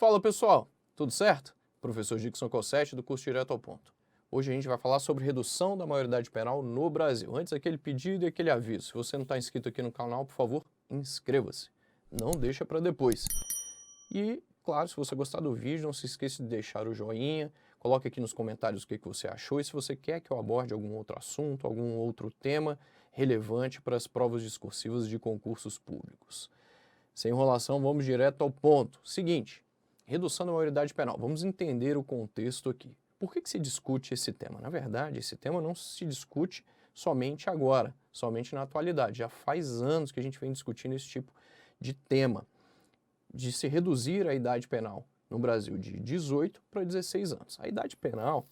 Fala pessoal, tudo certo? Professor Dixon Cossetti do curso Direto ao Ponto. Hoje a gente vai falar sobre redução da maioridade penal no Brasil. Antes aquele pedido e aquele aviso, se você não está inscrito aqui no canal, por favor, inscreva-se. Não deixa para depois. E, claro, se você gostar do vídeo, não se esqueça de deixar o joinha, coloque aqui nos comentários o que você achou e se você quer que eu aborde algum outro assunto, algum outro tema relevante para as provas discursivas de concursos públicos. Sem enrolação, vamos direto ao ponto. Seguinte, redução da maioridade penal. Vamos entender o contexto aqui. Por que se discute esse tema? Na verdade, esse tema não se discute somente agora, somente na atualidade. Já faz anos que a gente vem discutindo esse tipo de tema, de se reduzir a idade penal no Brasil de 18 para 16 anos. A idade penal,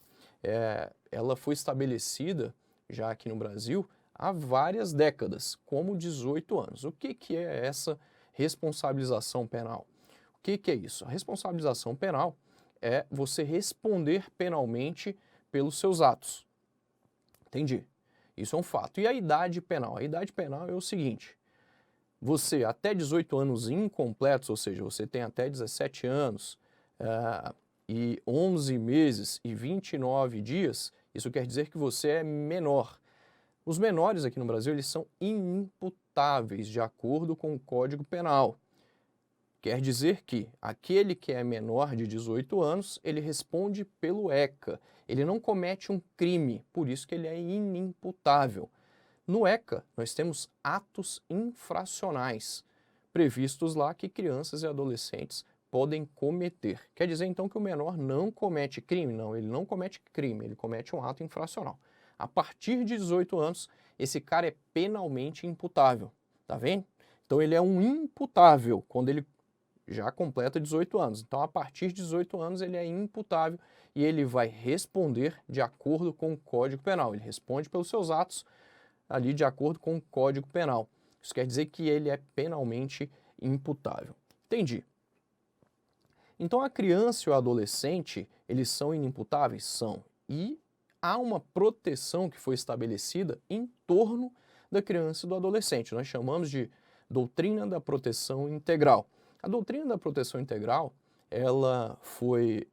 ela foi estabelecida já aqui no Brasil há várias décadas, como 18 anos. O que é essa responsabilização penal? O que é isso? A responsabilização penal é você responder penalmente pelos seus atos. Entendi. Isso é um fato. E a idade penal? A idade penal é o seguinte: você até 18 anos incompletos, ou seja, você tem até 17 anos e 11 meses e 29 dias, isso quer dizer que você é menor. Os menores aqui no Brasil, eles são inimputáveis de acordo com o Código Penal. Quer dizer que aquele que é menor de 18 anos, ele responde pelo ECA. Ele não comete um crime, por isso que ele é inimputável. No ECA, nós temos atos infracionais previstos lá que crianças e adolescentes podem cometer. Quer dizer, então, que o menor não comete crime? Não, ele não comete crime, ele comete um ato infracional. A partir de 18 anos, esse cara é penalmente imputável, tá vendo? Então, ele é um imputável quando ele já completa 18 anos. Então, a partir de 18 anos, ele é imputável e ele vai responder de acordo com o Código Penal. Ele responde pelos seus atos ali de acordo com o Código Penal. Isso quer dizer que ele é penalmente imputável. Entendi. Então, a criança e o adolescente, eles são inimputáveis? São. E há uma proteção que foi estabelecida em torno da criança e do adolescente. Nós chamamos de doutrina da proteção integral. A doutrina da proteção integral, ela foi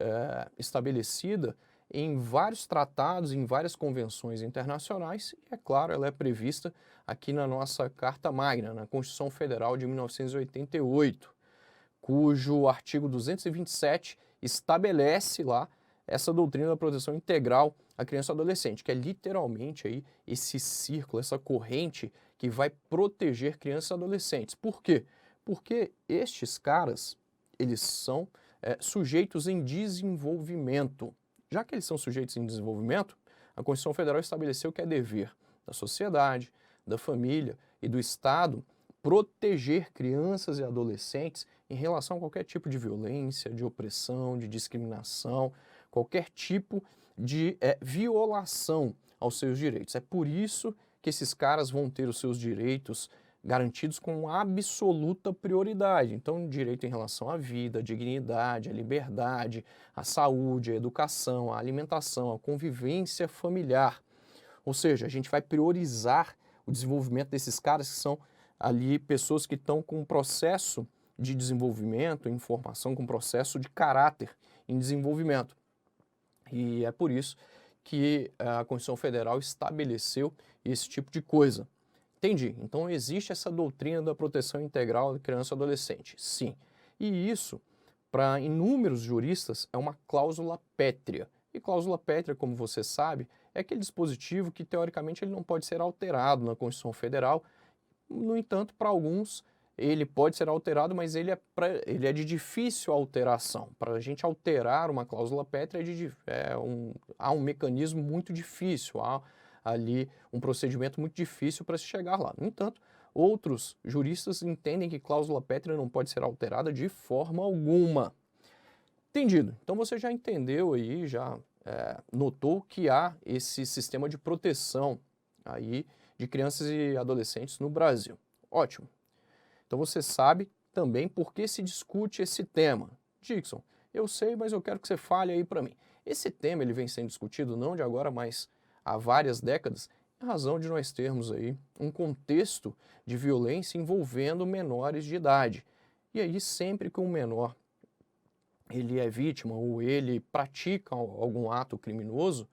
estabelecida em vários tratados, em várias convenções internacionais e, é claro, ela é prevista aqui na nossa Carta Magna, na Constituição Federal de 1988, cujo artigo 227 estabelece lá essa doutrina da proteção integral à criança e ao adolescente, que é literalmente aí esse círculo, essa corrente que vai proteger crianças e adolescentes. Por quê? Porque estes caras, eles são sujeitos em desenvolvimento. Já que eles são sujeitos em desenvolvimento, a Constituição Federal estabeleceu que é dever da sociedade, da família e do Estado proteger crianças e adolescentes em relação a qualquer tipo de violência, de opressão, de discriminação, qualquer tipo de violação aos seus direitos. É por isso que esses caras vão ter os seus direitos garantidos com absoluta prioridade. Então, direito em relação à vida, à dignidade, à liberdade, à saúde, à educação, à alimentação, à convivência familiar. Ou seja, a gente vai priorizar o desenvolvimento desses caras que são ali pessoas que estão com um processo de desenvolvimento, em formação, com um processo de caráter em desenvolvimento. E é por isso que a Constituição Federal estabeleceu esse tipo de coisa. Entendi. Então existe essa doutrina da proteção integral da criança e adolescente. Sim. E isso, para inúmeros juristas, é uma cláusula pétrea. E cláusula pétrea, como você sabe, é aquele dispositivo que, teoricamente, ele não pode ser alterado na Constituição Federal. No entanto, para alguns, ele pode ser alterado, mas ele é de difícil alteração. Para a gente alterar uma cláusula pétrea, há um mecanismo muito difícil, há ali um procedimento muito difícil para se chegar lá. No entanto, outros juristas entendem que cláusula pétrea não pode ser alterada de forma alguma. Entendido. Então você já entendeu aí, já notou que há esse sistema de proteção aí de crianças e adolescentes no Brasil. Ótimo. Então você sabe também por que se discute esse tema. Dixon, eu sei, mas eu quero que você fale aí para mim. Esse tema ele vem sendo discutido não de agora, mas há várias décadas, em razão de nós termos aí um contexto de violência envolvendo menores de idade. E aí sempre que um menor ele é vítima ou ele pratica algum ato criminoso,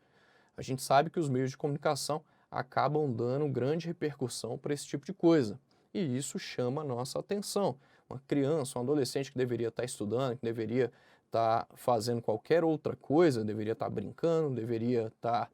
a gente sabe que os meios de comunicação acabam dando grande repercussão para esse tipo de coisa. E isso chama a nossa atenção. Uma criança, um adolescente que deveria estar estudando, que deveria estar fazendo qualquer outra coisa, deveria estar brincando, deveria estar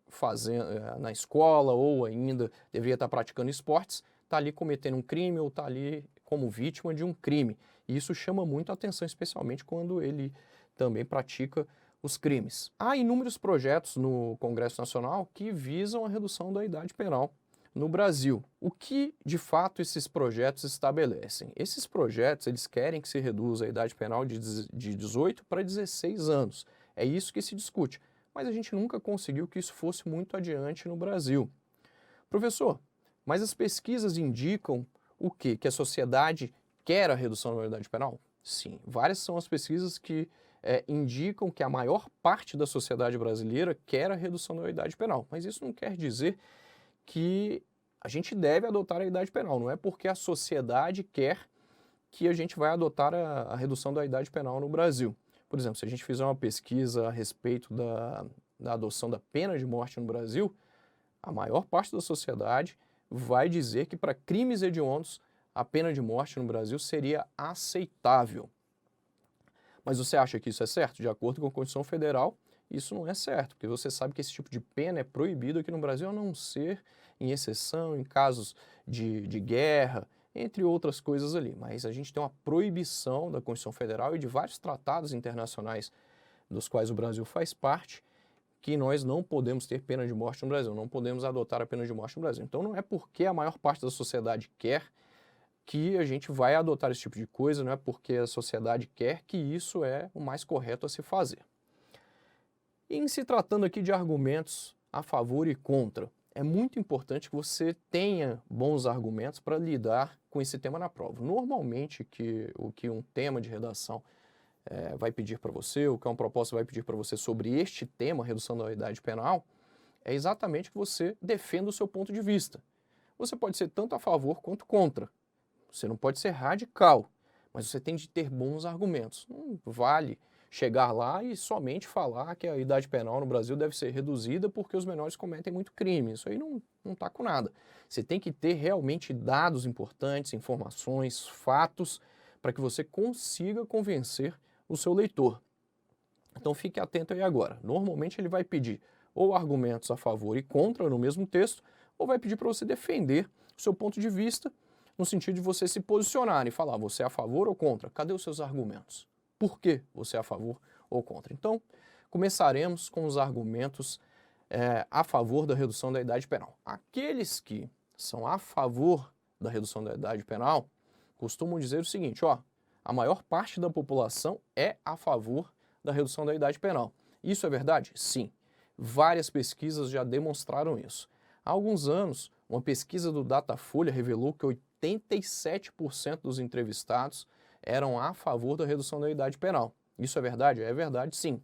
fazendo na escola ou ainda deveria estar praticando esportes, está ali cometendo um crime ou está ali como vítima de um crime. E isso chama muito a atenção, especialmente quando ele também pratica os crimes. Há inúmeros projetos no Congresso Nacional que visam a redução da idade penal no Brasil. O que, de fato, esses projetos estabelecem? Esses projetos, eles querem que se reduza a idade penal de 18 para 16 anos. É isso que se discute. Mas a gente nunca conseguiu que isso fosse muito adiante no Brasil. Professor, mas as pesquisas indicam o quê? Que a sociedade quer a redução da maioridade penal? Sim, várias são as pesquisas que indicam que a maior parte da sociedade brasileira quer a redução da idade penal. Mas isso não quer dizer que a gente deve adotar a idade penal. Não é porque a sociedade quer que a gente vai adotar a redução da idade penal no Brasil. Por exemplo, se a gente fizer uma pesquisa a respeito da adoção da pena de morte no Brasil, a maior parte da sociedade vai dizer que para crimes hediondos a pena de morte no Brasil seria aceitável. Mas você acha que isso é certo? De acordo com a Constituição Federal, isso não é certo, porque você sabe que esse tipo de pena é proibido aqui no Brasil, a não ser em exceção, em casos de guerra, entre outras coisas ali. Mas a gente tem uma proibição da Constituição Federal e de vários tratados internacionais dos quais o Brasil faz parte, que nós não podemos ter pena de morte no Brasil, não podemos adotar a pena de morte no Brasil. Então não é porque a maior parte da sociedade quer que a gente vai adotar esse tipo de coisa, não é porque a sociedade quer que isso é o mais correto a se fazer. Em se tratando aqui de argumentos a favor e contra, é muito importante que você tenha bons argumentos para lidar com esse tema na prova. Normalmente, o que um tema de redação vai pedir para você, o que uma proposta vai pedir para você sobre este tema, redução da idade penal, é exatamente que você defenda o seu ponto de vista. Você pode ser tanto a favor quanto contra. Você não pode ser radical, mas você tem de ter bons argumentos. Não vale chegar lá e somente falar que a idade penal no Brasil deve ser reduzida porque os menores cometem muito crime. Isso aí não está com nada. Você tem que ter realmente dados importantes, informações, fatos, para que você consiga convencer o seu leitor. Então fique atento aí agora. Normalmente ele vai pedir ou argumentos a favor e contra no mesmo texto, ou vai pedir para você defender o seu ponto de vista, no sentido de você se posicionar e falar, você é a favor ou contra? Cadê os seus argumentos? Por que você é a favor ou contra? Então, começaremos com os argumentos a favor da redução da idade penal. Aqueles que são a favor da redução da idade penal costumam dizer o seguinte, ó, a maior parte da população é a favor da redução da idade penal. Isso é verdade? Sim. Várias pesquisas já demonstraram isso. Há alguns anos, uma pesquisa do Datafolha revelou que 87% dos entrevistados eram a favor da redução da idade penal. Isso é verdade? É verdade, sim.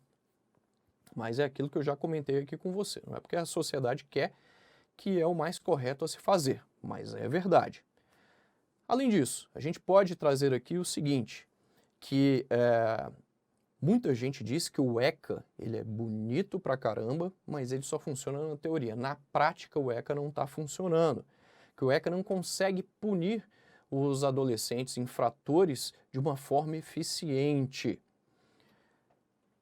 Mas é aquilo que eu já comentei aqui com você. Não é porque a sociedade quer que é o mais correto a se fazer, mas é verdade. Além disso, a gente pode trazer aqui o seguinte, que muita gente diz que o ECA ele é bonito pra caramba, mas ele só funciona na teoria. Na prática, o ECA não está funcionando. Que o ECA não consegue punir os adolescentes infratores de uma forma eficiente.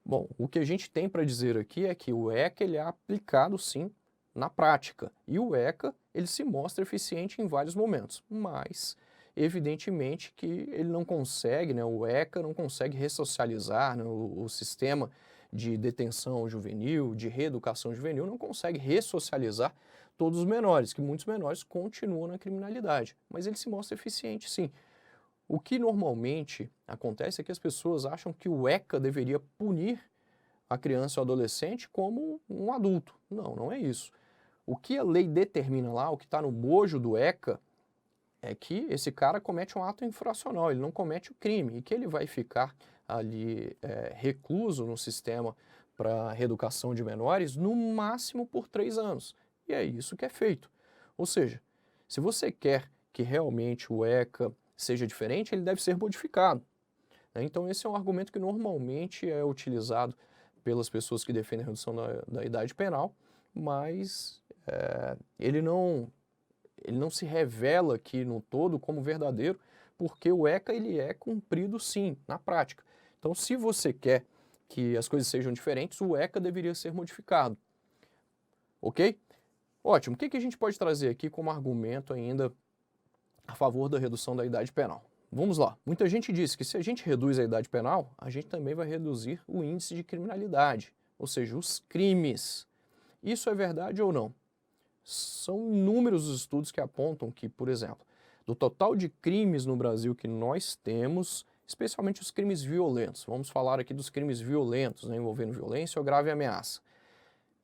Bom, o que a gente tem para dizer aqui é que o ECA ele é aplicado sim na prática. E o ECA ele se mostra eficiente em vários momentos, mas evidentemente que ele não consegue, né, o ECA não consegue ressocializar, né, o sistema de detenção juvenil, de reeducação juvenil, não consegue ressocializar todos os menores, que muitos menores continuam na criminalidade, mas ele se mostra eficiente sim. O que normalmente acontece é que as pessoas acham que o ECA deveria punir a criança ou adolescente como um adulto. Não, não é isso. O que a lei determina lá, o que está no bojo do ECA, é que esse cara comete um ato infracional, ele não comete o crime, e que ele vai ficar ali recluso no sistema para reeducação de menores no máximo por 3 anos. E é isso que é feito. Ou seja, se você quer que realmente o ECA seja diferente, ele deve ser modificado. né? Então esse é um argumento que normalmente é utilizado pelas pessoas que defendem a redução da idade penal, mas ele não se revela aqui no todo como verdadeiro, porque o ECA ele é cumprido sim, na prática. Então se você quer que as coisas sejam diferentes, o ECA deveria ser modificado. Ok? Ótimo. O que a gente pode trazer aqui como argumento ainda a favor da redução da idade penal? Vamos lá. Muita gente diz que se a gente reduz a idade penal, a gente também vai reduzir o índice de criminalidade, ou seja, os crimes. Isso é verdade ou não? São inúmeros os estudos que apontam que, por exemplo, do total de crimes no Brasil que nós temos, especialmente os crimes violentos, vamos falar aqui dos crimes violentos, né, envolvendo violência ou grave ameaça.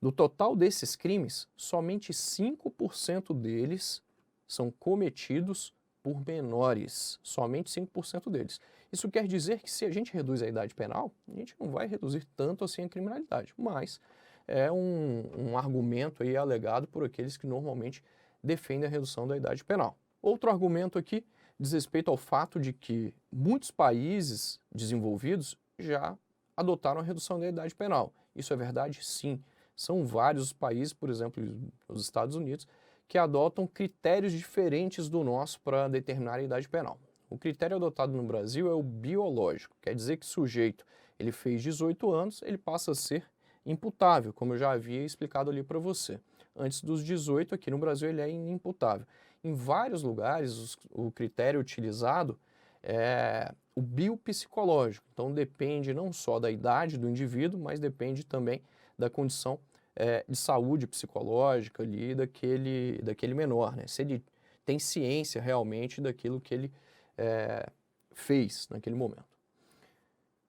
Do total desses crimes, somente 5% deles são cometidos por menores, somente 5% deles. Isso quer dizer que se a gente reduz a idade penal, a gente não vai reduzir tanto assim a criminalidade, mas é um argumento aí alegado por aqueles que normalmente defendem a redução da idade penal. Outro argumento aqui diz respeito ao fato de que muitos países desenvolvidos já adotaram a redução da idade penal. Isso é verdade? Sim. São vários os países, por exemplo, os Estados Unidos, que adotam critérios diferentes do nosso para determinar a idade penal. O critério adotado no Brasil é o biológico, quer dizer que o sujeito ele fez 18 anos, ele passa a ser imputável, como eu já havia explicado ali para você. Antes dos 18, aqui no Brasil, ele é inimputável. Em vários lugares, o critério utilizado é o biopsicológico, então depende não só da idade do indivíduo, mas depende também da condição de saúde psicológica ali daquele menor, né? Se ele tem ciência realmente daquilo que ele fez naquele momento.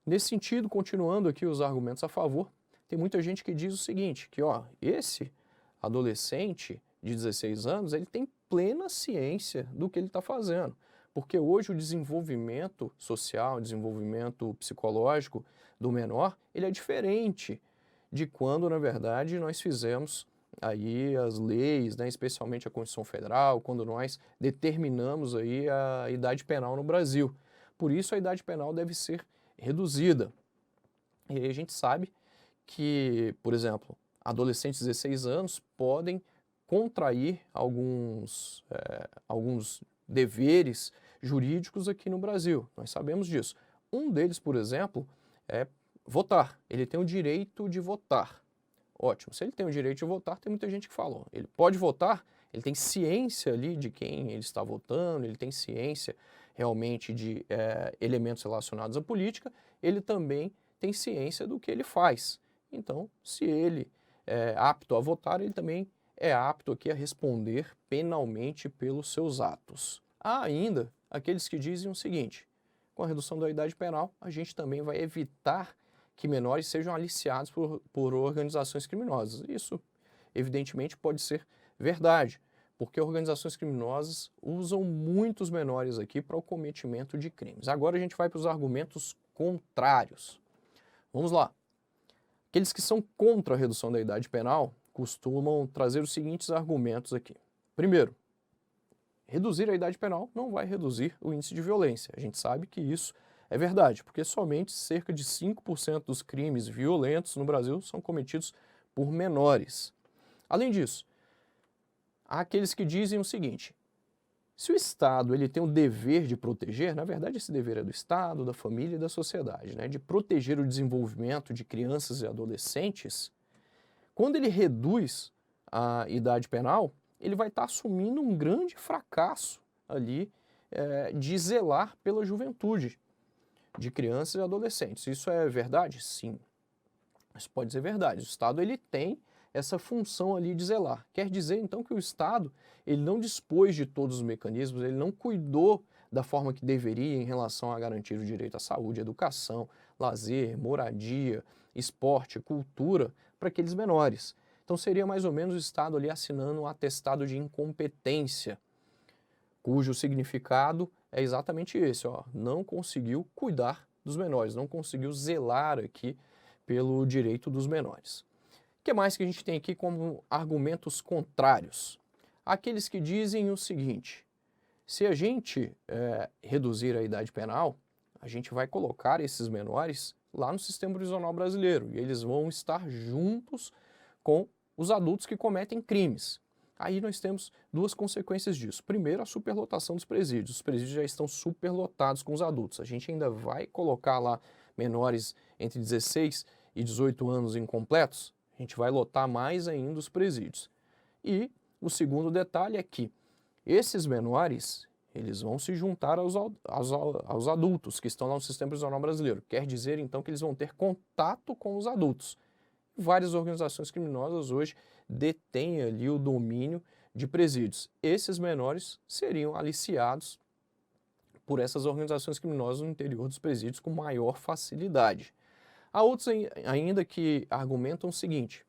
Nesse sentido, continuando aqui os argumentos a favor, tem muita gente que diz o seguinte, que esse adolescente de 16 anos, ele tem plena ciência do que ele está fazendo, porque hoje o desenvolvimento social, o desenvolvimento psicológico do menor, ele é diferente de quando, na verdade, nós fizemos aí as leis, né, especialmente a Constituição Federal, quando nós determinamos aí a idade penal no Brasil. Por isso a idade penal deve ser reduzida. E aí a gente sabe que, por exemplo, adolescentes de 16 anos podem contrair alguns deveres jurídicos aqui no Brasil. Nós sabemos disso. Um deles, por exemplo, é votar. Ele tem o direito de votar. Ótimo. Se ele tem o direito de votar, tem muita gente que fala, ele pode votar, ele tem ciência ali de quem ele está votando, ele tem ciência realmente de elementos relacionados à política, ele também tem ciência do que ele faz. Então, se ele é apto a votar, ele também é apto aqui a responder penalmente pelos seus atos. Há ainda aqueles que dizem o seguinte, com a redução da idade penal, a gente também vai evitar que menores sejam aliciados por organizações criminosas. Isso, evidentemente, pode ser verdade, porque organizações criminosas usam muitos menores aqui para o cometimento de crimes. Agora a gente vai para os argumentos contrários. Vamos lá. Aqueles que são contra a redução da idade penal costumam trazer os seguintes argumentos aqui. Primeiro, reduzir a idade penal não vai reduzir o índice de violência. A gente sabe que isso é verdade, porque somente cerca de 5% dos crimes violentos no Brasil são cometidos por menores. Além disso, há aqueles que dizem o seguinte, se o Estado ele tem o dever de proteger, na verdade esse dever é do Estado, da família e da sociedade, né, de proteger o desenvolvimento de crianças e adolescentes, quando ele reduz a idade penal, ele vai estar assumindo um grande fracasso ali de zelar pela juventude de crianças e adolescentes. Isso é verdade? Sim. Isso pode ser verdade. O Estado ele tem essa função ali de zelar. Quer dizer, então, que o Estado ele não dispôs de todos os mecanismos, ele não cuidou da forma que deveria em relação a garantir o direito à saúde, educação, lazer, moradia, esporte, cultura para aqueles menores. Então seria mais ou menos o Estado ali assinando um atestado de incompetência, cujo significado é exatamente esse, não conseguiu cuidar dos menores, não conseguiu zelar aqui pelo direito dos menores. O que mais que a gente tem aqui como argumentos contrários? Aqueles que dizem o seguinte, se a gente reduzir a idade penal, a gente vai colocar esses menores lá no sistema prisional brasileiro e eles vão estar juntos com os adultos que cometem crimes. Aí nós temos duas consequências disso. Primeiro, a superlotação dos presídios. Os presídios já estão superlotados com os adultos. A gente ainda vai colocar lá menores entre 16 e 18 anos incompletos, a gente vai lotar mais ainda os presídios. E o segundo detalhe é que esses menores, eles vão se juntar aos adultos que estão lá no sistema prisional brasileiro. Quer dizer, então, que eles vão ter contato com os adultos. Várias organizações criminosas hoje detêm ali o domínio de presídios. Esses menores seriam aliciados por essas organizações criminosas no interior dos presídios com maior facilidade. Há outros ainda que argumentam o seguinte,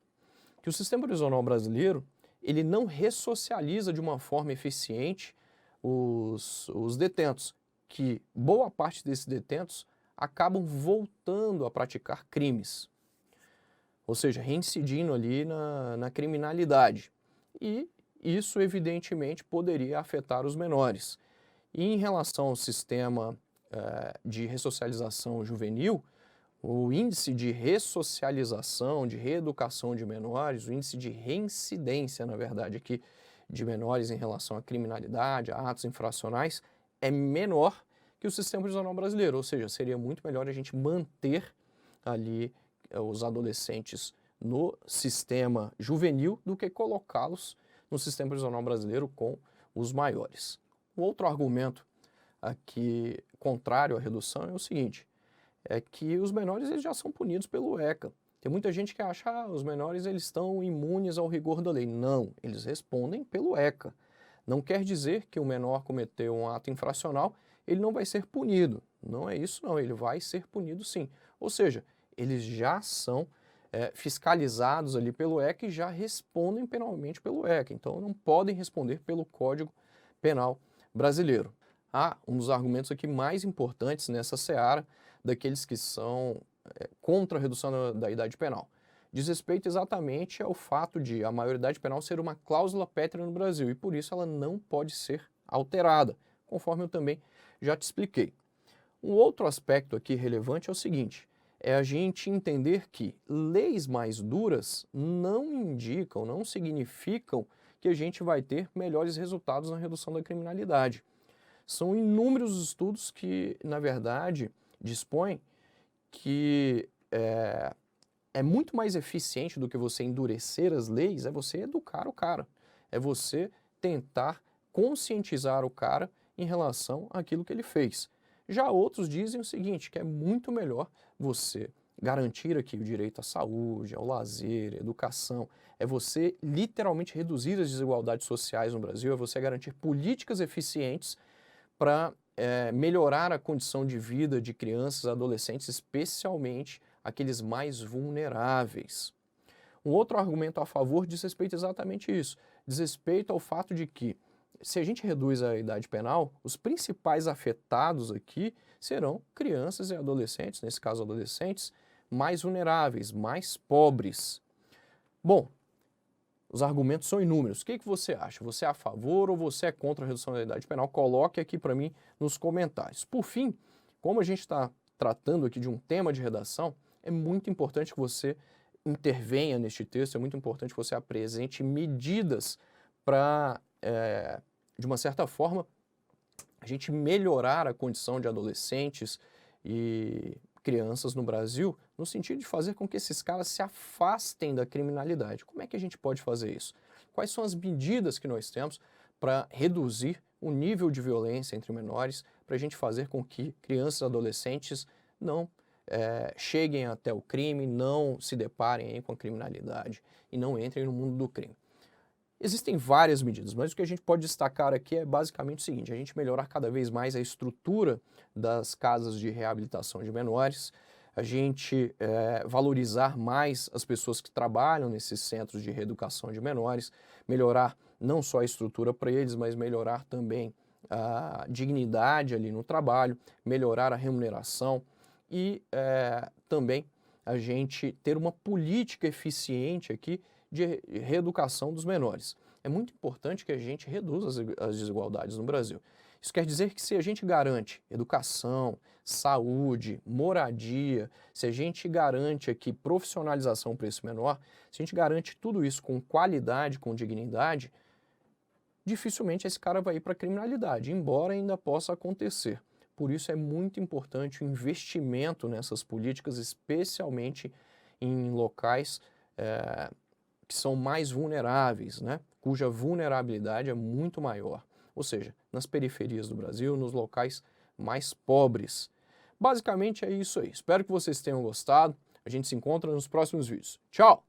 que o sistema prisional brasileiro ele não ressocializa de uma forma eficiente os detentos, que boa parte desses detentos acabam voltando a praticar crimes, ou seja, reincidindo ali na criminalidade. E isso, evidentemente, poderia afetar os menores. E em relação ao sistema de ressocialização juvenil, o índice de ressocialização, de reeducação de menores, o índice de reincidência, na verdade, aqui, de menores em relação à criminalidade, a atos infracionais, é menor que o sistema prisional brasileiro. Ou seja, seria muito melhor a gente manter ali os adolescentes no sistema juvenil do que colocá-los no sistema prisional brasileiro com os maiores. O outro argumento aqui contrário à redução é o seguinte, é que os menores eles já são punidos pelo ECA. Tem muita gente que acha que os menores eles estão imunes ao rigor da lei. Não, eles respondem pelo ECA. Não quer dizer que o menor cometeu um ato infracional, ele não vai ser punido. Não é isso não, ele vai ser punido sim. Ou seja, eles já são fiscalizados ali pelo ECA e já respondem penalmente pelo ECA. Então não podem responder pelo Código Penal brasileiro. Um dos argumentos aqui mais importantes nessa seara daqueles que são contra a redução da idade penal. Diz respeito exatamente ao fato de a maioridade penal ser uma cláusula pétrea no Brasil e por isso ela não pode ser alterada, conforme eu também já te expliquei. Um outro aspecto aqui relevante é o seguinte, é a gente entender que leis mais duras não indicam, não significam que a gente vai ter melhores resultados na redução da criminalidade. São inúmeros estudos que, na verdade, dispõem que é muito mais eficiente do que você endurecer as leis, é você educar o cara, é você tentar conscientizar o cara em relação àquilo que ele fez. Já outros dizem o seguinte, que é muito melhor você garantir aqui o direito à saúde, ao lazer, à educação, é você literalmente reduzir as desigualdades sociais no Brasil, é você garantir políticas eficientes para melhorar a condição de vida de crianças e adolescentes, especialmente aqueles mais vulneráveis. Um outro argumento a favor diz respeito exatamente isso, diz respeito ao fato de que, se a gente reduz a idade penal, os principais afetados aqui serão crianças e adolescentes, nesse caso adolescentes, mais vulneráveis, mais pobres. Bom, os argumentos são inúmeros. O que você acha? Você é a favor ou você é contra a redução da idade penal? Coloque aqui para mim nos comentários. Por fim, como a gente está tratando aqui de um tema de redação, é muito importante que você intervenha neste texto, é muito importante que você apresente medidas para, de uma certa forma, a gente melhorar a condição de adolescentes e crianças no Brasil, no sentido de fazer com que esses caras se afastem da criminalidade. Como é que a gente pode fazer isso? Quais são as medidas que nós temos para reduzir o nível de violência entre menores, para a gente fazer com que crianças e adolescentes não cheguem até o crime, não se deparem aí com a criminalidade e não entrem no mundo do crime. Existem várias medidas, mas o que a gente pode destacar aqui é basicamente o seguinte, a gente melhorar cada vez mais a estrutura das casas de reabilitação de menores, a gente valorizar mais as pessoas que trabalham nesses centros de reeducação de menores, melhorar não só a estrutura para eles, mas melhorar também a dignidade ali no trabalho, melhorar a remuneração e também a gente ter uma política eficiente aqui de reeducação dos menores. É muito importante que a gente reduza as desigualdades no Brasil. Isso quer dizer que se a gente garante educação, saúde, moradia, se a gente garante aqui profissionalização para esse menor, se a gente garante tudo isso com qualidade, com dignidade, dificilmente esse cara vai ir para a criminalidade, embora ainda possa acontecer. Por isso é muito importante o investimento nessas políticas, especialmente em locais que são mais vulneráveis, né? Cuja vulnerabilidade é muito maior. Ou seja, nas periferias do Brasil, nos locais mais pobres. Basicamente é isso aí. Espero que vocês tenham gostado. A gente se encontra nos próximos vídeos. Tchau!